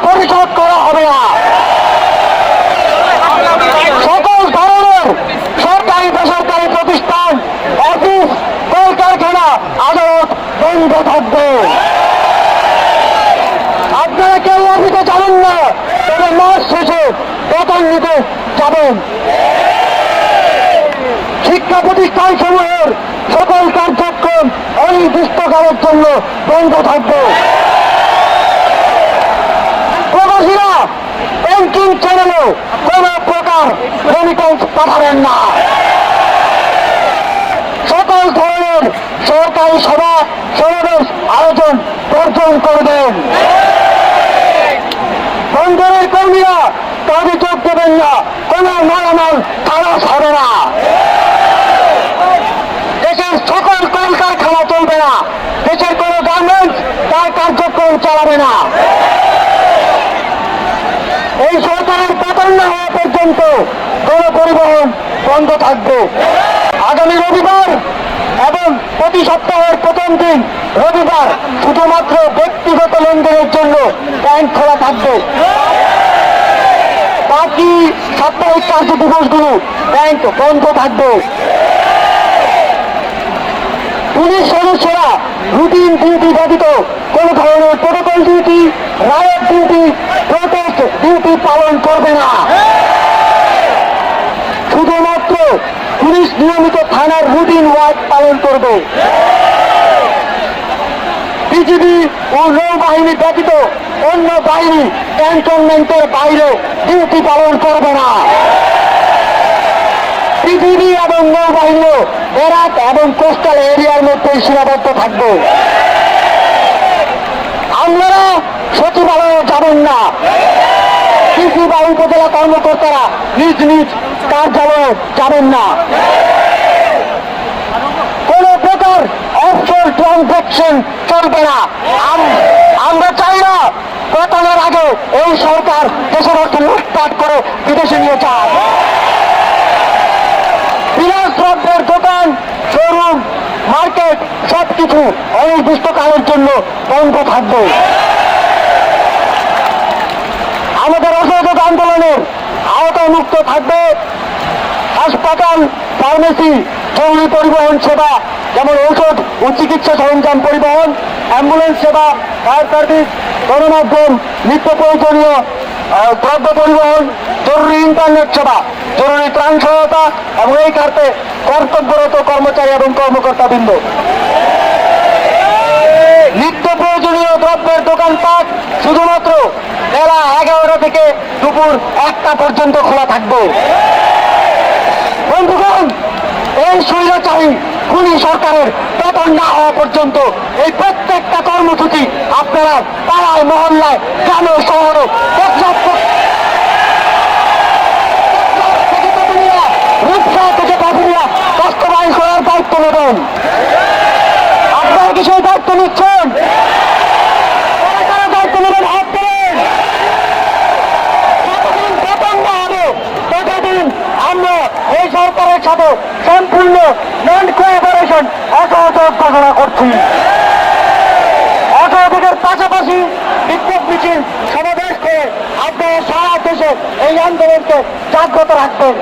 পরিশোধ করা হবে না। সকল ধরনের সরকারি বেসরকারি প্রতিষ্ঠান, অফিস, কলকারখানা, আদালত বন্ধ থাকবে। আপনারা কেউ অফিসে যাবেন না, তবে মাস শেষে বেতন নিতে যাবেন। শিক্ষা প্রতিষ্ঠান সমূহের সকল কার্যক্রম অনির্দিষ্টকালের জন্য বন্ধ থাকবে। প্রবাসীরা ব্যাংকিং চ্যানেলেও কোন প্রকার রেমিটেন্স পাঠাবেন না। সকল ধরনের সরকারি সভা সমাবেশ আয়োজন বর্জন করবেন। বন্দরের কর্মীরা কাজে যোগ দেবেন না, কোন মালামাল খালাস হবে না। দেশের সকল কলকারখানা চলবে না, দেশের কোন গার্মেন্টস তার কার্যক্রম চালাবে না। এই সরকারের পতন না হওয়া পর্যন্ত গণপরিবহন বন্ধ থাকবে। আগামী রবিবার এবং প্রতি সপ্তাহের প্রথম দিন রবিবার শুধুমাত্র ব্যক্তিগত লেনদেনের জন্য ব্যাংক খোলা থাকবে। বাকি সাপ্তাহিক কার্য দিবসগুলো ব্যাংক বন্ধ থাকবে। পুলিশ সদস্যরা রুটিন ডিউটি ব্যতীত কোন ধরনের প্রোটোকল ডিউটি, রায়ত ডিউটি, প্রোটেস্ট ডিউটি পালন করবে না। শুধুমাত্র পুলিশ নিয়মিত থানার রুটিন ওয়ার্ক পালন করবে। বিজিবি ও নৌবাহিনী ব্যতীত অন্য বাহিনী ক্যান্টনমেন্টের বাইরে ডিউটি পালন করবে না। বিজিবি এবং নৌবাহিনীও বরাক এবং কোস্টাল এরিয়ার মধ্যে সীমাবদ্ধ থাকবে। আপনারা সচিবালয়ে যাবেন না। কৃষি বা উপজেলা কর্মকর্তারা নিজ নিজ কার্যালয়ে যাবেন না। কোন প্রকার অফশোর ট্রানজাকশন চলবে না। আমরা চাই না পতনের আগে এই সরকার দেশের অর্থ লুটপাট করে বিদেশে নিয়ে যায়। বিলাস দ্রব্যের দোকান, শোরুম, মার্কেট সবকিছু অনির্দিষ্টকালের জন্য বন্ধ থাকবে। আমাদের অসহযোগ আন্দোলনের আওতামুক্ত থাকবে হাসপাতাল, ফার্মেসি, জরুরি পরিবহন সেবা যেমন ঔষধ ও চিকিৎসা সরঞ্জাম পরিবহন, অ্যাম্বুলেন্স সেবা, ফায়ার সার্ভিস, গণমাধ্যম, নিত্য প্রয়োজনীয় দ্রব্য পরিবহন, জরুরি ইন্টারনেট সেবা, জরুরি ত্রাণ সহায়তা এবং এই খাতে কর্তব্যরত কর্মচারী এবং কর্মকর্তাবৃন্দ। নিত্য প্রয়োজনীয় দ্রব্যের দোকানপাট শুধুমাত্র বেলা 11টা থেকে দুপুর 1টা পর্যন্ত খোলা থাকবে। বন্ধুগণ, এই স্বৈরাচারী খুনি সরকারের পতন না হওয়া পর্যন্ত এই প্রত্যেকটা কর্মসূচি আপনারা পাড়ায়, মহল্লায়, গ্রামে, শহরে বাস্তবায়ন করার দায়িত্ব নেবেন। আপনারা কি সেই দায়িত্ব নিচ্ছেন? দায়িত্ব নেবেন, হাত তোলেন। যতদিন পতন না হবে ততদিন আমরা এই সরকারের সাথে সম্পূর্ণ নন কোঅপারেশন অসহযোগ ঘোষণা করছি। অসহযোগের পাশাপাশি বিক্ষোভ মিছিল সমাবেশ করে আপনারা সারা দেশে এই আন্দোলনকে জাগ্রত রাখবেন।